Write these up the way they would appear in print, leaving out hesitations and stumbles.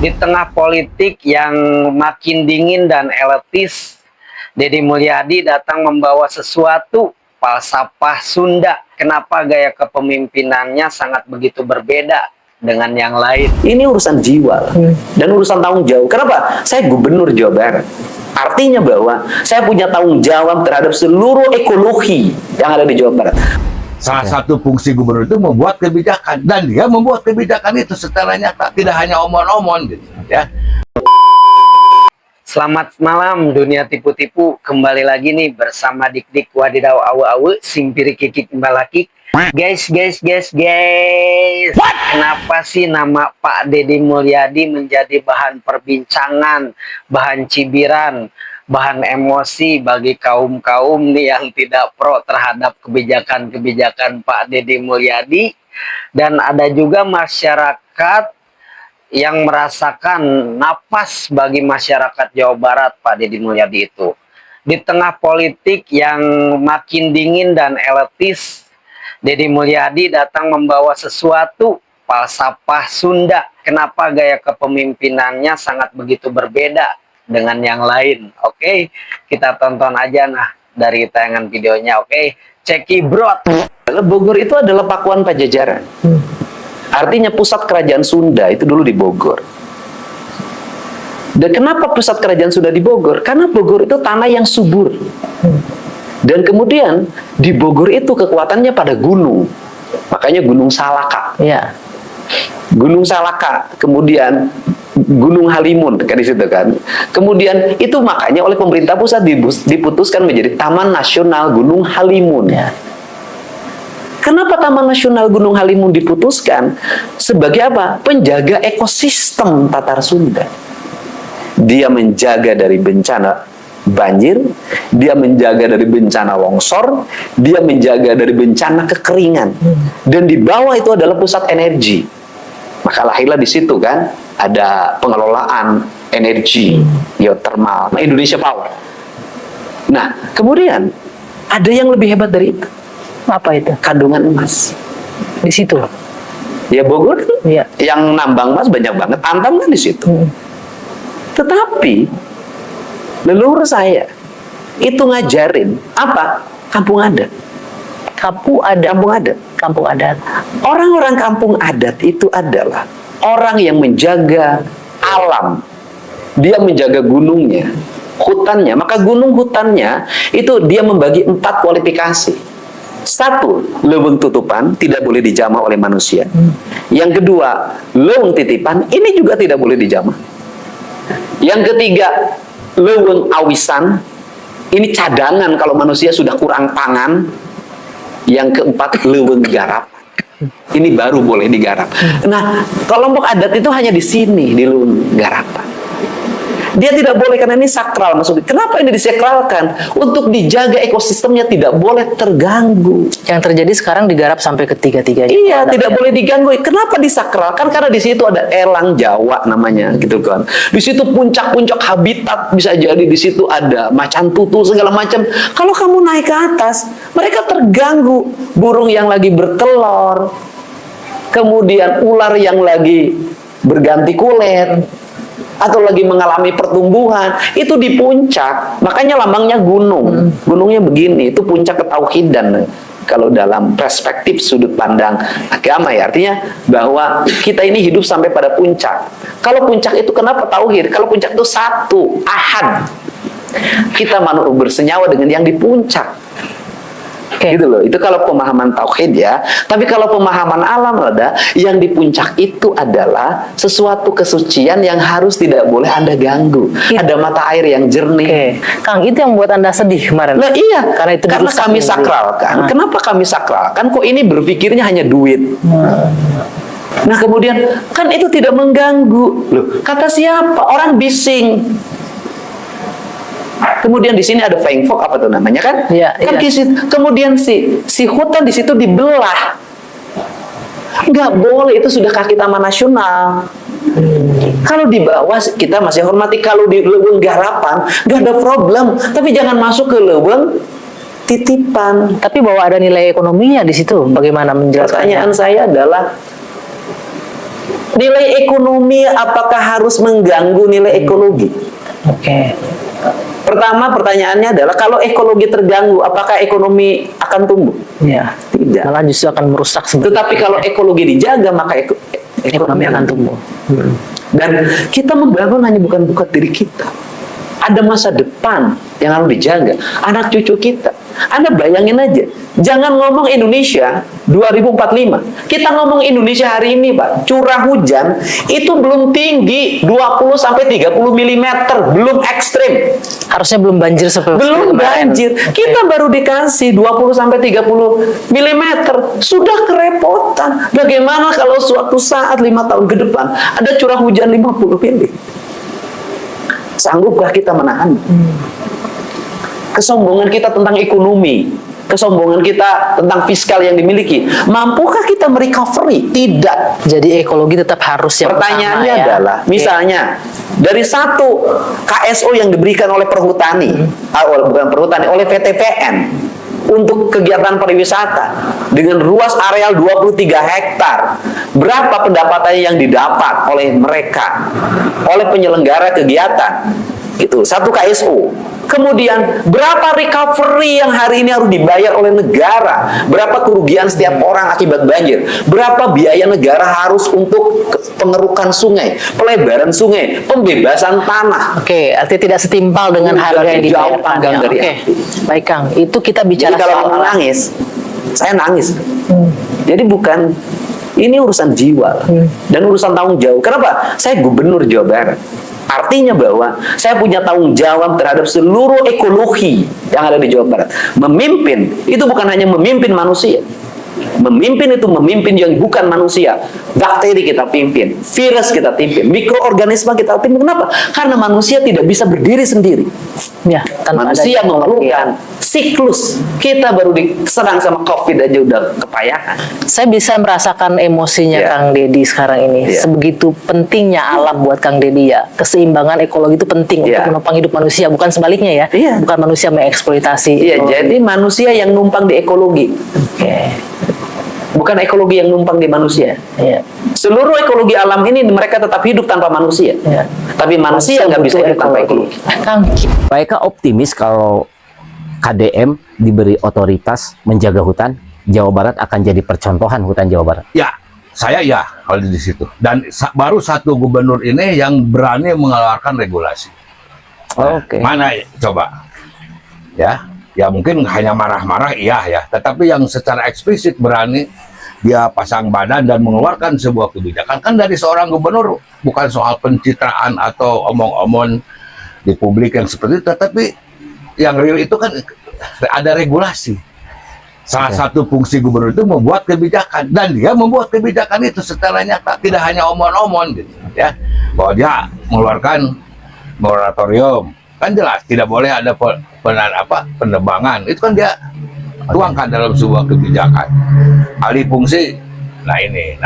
Di tengah politik yang makin dingin dan elitis, Deddy Mulyadi datang membawa sesuatu falsafah Sunda. Kenapa gaya kepemimpinannya sangat begitu berbeda dengan yang lain? Ini urusan jiwa dan urusan tanggung jawab. Kenapa? Saya gubernur Jawa Barat. Artinya bahwa saya punya tanggung jawab terhadap seluruh ekologi yang ada di Jawa Barat. Salah satu fungsi gubernur itu membuat kebijakan, dan dia membuat kebijakan itu secara nyata, tidak hanya omong-omong gitu ya. Selamat malam dunia tipu-tipu, kembali lagi nih bersama Dik-Dik Wadidaw Awe-Awe Simpiri Kikik Balakik. Guys, kenapa sih nama Pak Deddy Mulyadi menjadi bahan perbincangan, bahan cibiran, bahan emosi bagi kaum-kaum nih yang tidak pro terhadap kebijakan-kebijakan Pak Deddy Mulyadi? Dan ada juga masyarakat yang merasakan napas bagi masyarakat Jawa Barat Pak Deddy Mulyadi itu. Di tengah politik yang makin dingin dan elitis, Deddy Mulyadi datang membawa sesuatu falsafah Sunda. Kenapa gaya kepemimpinannya sangat begitu berbeda dengan yang lain? Oke, kita tonton aja nah dari tayangan videonya. Oke, cekibrot. Bogor itu adalah Pakuan Pajajaran. Artinya pusat kerajaan Sunda itu dulu di Bogor. Dan kenapa pusat kerajaan Sunda di Bogor? Karena Bogor itu tanah yang subur. Dan kemudian di Bogor itu kekuatannya pada gunung. Makanya Gunung Salaka. Ya. Gunung Salaka, kemudian Gunung Halimun kan di situ kan. Kemudian itu makanya oleh pemerintah pusat diputuskan menjadi Taman Nasional Gunung Halimun. Ya. Kenapa Taman Nasional Gunung Halimun diputuskan? Sebagai apa? Penjaga ekosistem Tatar Sunda. Dia menjaga dari bencana banjir, dia menjaga dari bencana longsor, dia menjaga dari bencana kekeringan. Dan di bawah itu adalah pusat energi. Maka lahirlah di situ kan ada pengelolaan energi geothermal, Indonesia Power. Nah, kemudian ada yang lebih hebat dari itu. Apa itu? Kandungan emas. Di situ. Ya Bogor Iya. yang nambang emas banyak banget, Antam kan di situ. Tetapi leluhur saya itu ngajarin apa? Kampung adat. Kampung adat. Kampung adat. Kampung adat. Orang-orang kampung adat itu adalah orang yang menjaga alam. Dia menjaga gunungnya, hutannya. Maka gunung hutannya itu dia membagi 4 kualifikasi. 1, leuweung tutupan tidak boleh dijamah oleh manusia. Yang kedua, leuweung titipan ini juga tidak boleh dijamah. Yang ketiga, leuweung awisan ini cadangan kalau manusia sudah kurang pangan. Yang keempat, leuweung garap. Ini baru boleh digarap. Nah, kelompok adat itu hanya di sini, di leuweung garapan. Dia tidak boleh karena ini sakral maksudnya. Kenapa ini disakralkan? Untuk dijaga ekosistemnya tidak boleh terganggu. Yang terjadi sekarang digarap sampai ketiga-tiganya. Iya, tidak boleh diganggu. Kenapa disakralkan? Karena di situ ada elang Jawa namanya, gitu kan. Di situ puncak-puncak habitat bisa jadi di situ ada macan tutul segala macam. Kalau kamu naik ke atas, mereka terganggu. Burung yang lagi bertelur, kemudian ular yang lagi berganti kulit, atau lagi mengalami pertumbuhan, itu di puncak. Makanya lambangnya gunung. Gunungnya begini, itu puncak ketauhidan. Kalau dalam perspektif sudut pandang agama ya, artinya bahwa kita ini hidup sampai pada puncak. Kalau puncak itu kenapa tauhid? Kalau puncak itu satu, ahad. Kita bersenyawa dengan yang di puncak. Gitu loh. Itu kalau pemahaman tauhid ya. Tapi kalau pemahaman alam ada, yang di puncak itu adalah sesuatu kesucian yang harus tidak boleh Anda ganggu. Ada mata air yang jernih. Kang, itu yang membuat Anda sedih kemarin. Nah iya, karena kami sakralkan. Kenapa kami sakralkan? Kok ini berpikirnya hanya duit? Nah kemudian kan itu tidak mengganggu. Loh, kata siapa? Orang bising. Kemudian di sini ada Feng Fok apa tuh namanya kan? Iya, Kan iya. kemudian si hutan di situ dibelah. Nggak boleh, itu sudah kaki taman nasional. Kalau di bawah kita masih hormati, kalau di leuweung garapan nggak ada problem. Tapi jangan masuk ke leuweung titipan. Tapi bahwa ada nilai ekonominya di situ, bagaimana menjelaskannya? Pertanyaan saya adalah Nilai ekonomi apakah harus mengganggu nilai ekologi? Oke. Pertama, pertanyaannya adalah kalau ekologi terganggu, apakah ekonomi akan tumbuh? Ya. Tidak. Malah justru akan merusak sebenarnya. Tetapi kalau ekologi dijaga, maka ekonomi akan tumbuh. Dan kita membangun hanya bukan diri kita. Ada masa depan yang harus dijaga. Anak cucu kita. Anda bayangin aja. Jangan ngomong Indonesia 2045. Kita ngomong Indonesia hari ini, Pak. Curah hujan itu belum tinggi 20-30 mm. Belum ekstrim. Harusnya belum banjir seperti Belum kemarin. banjir. Kita baru dikasih 20-30 mm. Sudah kerepotan. Bagaimana kalau suatu saat 5 tahun ke depan ada curah hujan 50 mm? Sanggupkah kita menahan? Kesombongan kita tentang ekonomi, kesombongan kita tentang fiskal yang dimiliki, mampukah kita merecovery? Tidak. Jadi ekologi tetap harus yang Pertanyaannya utama, ya. adalah, misalnya dari satu KSO yang diberikan oleh perhutani, bukan perhutani, oleh VTPN untuk kegiatan pariwisata dengan luas areal 23 hektar, berapa pendapatan yang didapat oleh mereka, oleh penyelenggara kegiatan? Itu satu KSO. Kemudian berapa recovery yang hari ini harus dibayar oleh negara? Berapa kerugian setiap orang akibat banjir? Berapa biaya negara harus untuk pengerukan sungai, pelebaran sungai, pembebasan tanah? Oke, artinya tidak setimpal dengan harga yang Jauh panggang dibayarkan. dari Oke, api. baik Kang. Itu kita bicara Jadi kalau soal mau nangis, saya nangis. Jadi bukan, ini urusan jiwa dan urusan tanggung jawab. Kenapa? Saya gubernur Jawa Barat. Artinya bahwa saya punya tanggung jawab terhadap seluruh ekologi yang ada di Jawa Barat. Memimpin itu bukan hanya memimpin manusia. Memimpin itu memimpin yang bukan manusia. Bakteri kita pimpin, virus kita pimpin, mikroorganisme kita pimpin. Kenapa? Karena manusia tidak bisa berdiri sendiri. ya, tanpa Manusia ada memerlukan siklus. Kita baru diserang sama COVID aja udah kepayahan. Saya bisa merasakan emosinya Iya. Kang Deddy sekarang ini. Iya. Sebegitu pentingnya alam buat Kang Deddy ya. Keseimbangan ekologi itu penting Iya. untuk menopang hidup manusia, bukan sebaliknya ya. Iya. Bukan manusia mengeksploitasi. Iya, ekologi. jadi manusia yang numpang di ekologi, Oke. bukan ekologi yang numpang di manusia. Iya. Seluruh ekologi alam ini mereka tetap hidup tanpa manusia. Iya. Tapi manusia nggak bisa hidup tanpa ekologi. Kang, Baiklah optimis kalau KDM diberi otoritas menjaga hutan, Jawa Barat akan jadi percontohan hutan Jawa Barat. Ya, saya ya kalau di situ. Dan baru satu gubernur ini yang berani mengeluarkan regulasi. Oke. Mana coba? Ya mungkin hanya marah-marah iya ya. Tetapi yang secara eksplisit berani dia pasang badan dan mengeluarkan sebuah kebijakan kan dari seorang gubernur, bukan soal pencitraan atau omong-omong di publik yang seperti itu, tetapi yang real itu kan ada regulasi. Salah satu fungsi gubernur itu membuat kebijakan, dan dia membuat kebijakan itu secara nyata, tidak hanya omong-omong gitu ya. Bahwa dia mengeluarkan moratorium, kan jelas tidak boleh ada penebangan. Itu kan dia tuangkan dalam sebuah kebijakan. Alih fungsi, nah ini,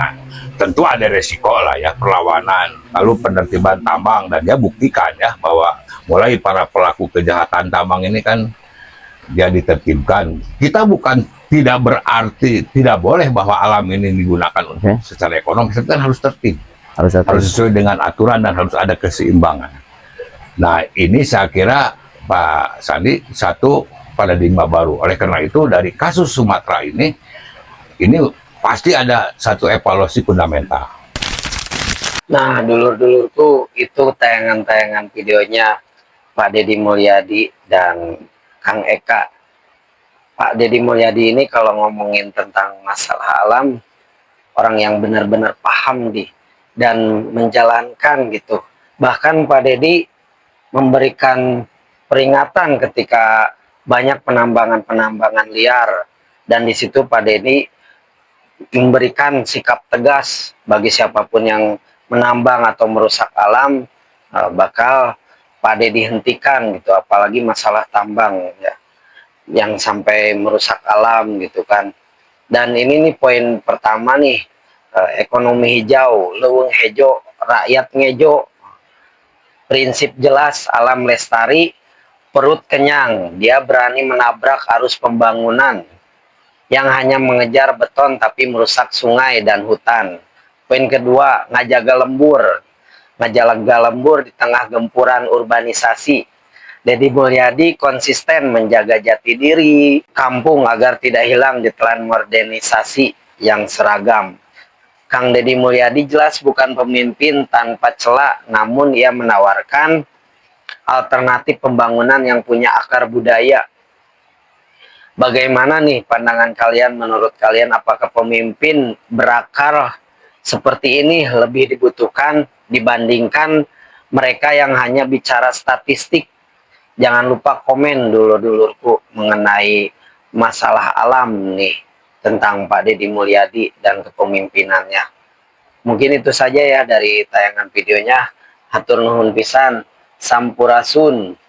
tentu ada resiko lah ya, perlawanan, lalu penertiban tambang, dan dia buktikan ya bahwa mulai para pelaku kejahatan tambang ini kan dia ditertibkan. Kita bukan tidak berarti tidak boleh bahwa alam ini digunakan untuk secara ekonomi, tapi kan harus tertib, harus sesuai dengan aturan dan harus ada keseimbangan. Nah ini saya kira Pak Sandi satu paradigma baru. Oleh karena itu dari kasus Sumatera ini pasti ada satu evaluasi fundamental. Nah, dulur-dulurku, itu tayangan-tayangan videonya Pak Deddy Mulyadi dan Kang Eka. Pak Deddy Mulyadi ini kalau ngomongin tentang masalah alam, orang yang benar-benar paham dan menjalankan gitu. Bahkan Pak Deddy memberikan peringatan ketika banyak penambangan-penambangan liar, dan di situ Pak Deddy memberikan sikap tegas bagi siapapun yang menambang atau merusak alam, bakal Pak Deddy hentikan gitu, apalagi masalah tambang ya, yang sampai merusak alam gitu kan. Dan ini nih poin pertama nih, ekonomi hijau, leuweung hejo, rakyat ngejo, prinsip jelas, alam lestari, perut kenyang. Dia berani menabrak arus pembangunan yang hanya mengejar beton tapi merusak sungai dan hutan. Poin kedua, ngajaga lembur di tengah gempuran urbanisasi. Deddy Mulyadi konsisten menjaga jati diri kampung agar tidak hilang di telan modernisasi yang seragam. Kang Deddy Mulyadi jelas bukan pemimpin tanpa celah, namun ia menawarkan alternatif pembangunan yang punya akar budaya. Bagaimana nih pandangan kalian? Menurut kalian, apakah pemimpin berakar seperti ini lebih dibutuhkan dibandingkan mereka yang hanya bicara statistik? Jangan lupa komen dulur-dulurku mengenai masalah alam nih, tentang Pak Deddy Mulyadi dan kepemimpinannya. Mungkin itu saja ya dari tayangan videonya. Hatur nuhun pisan, sampurasun.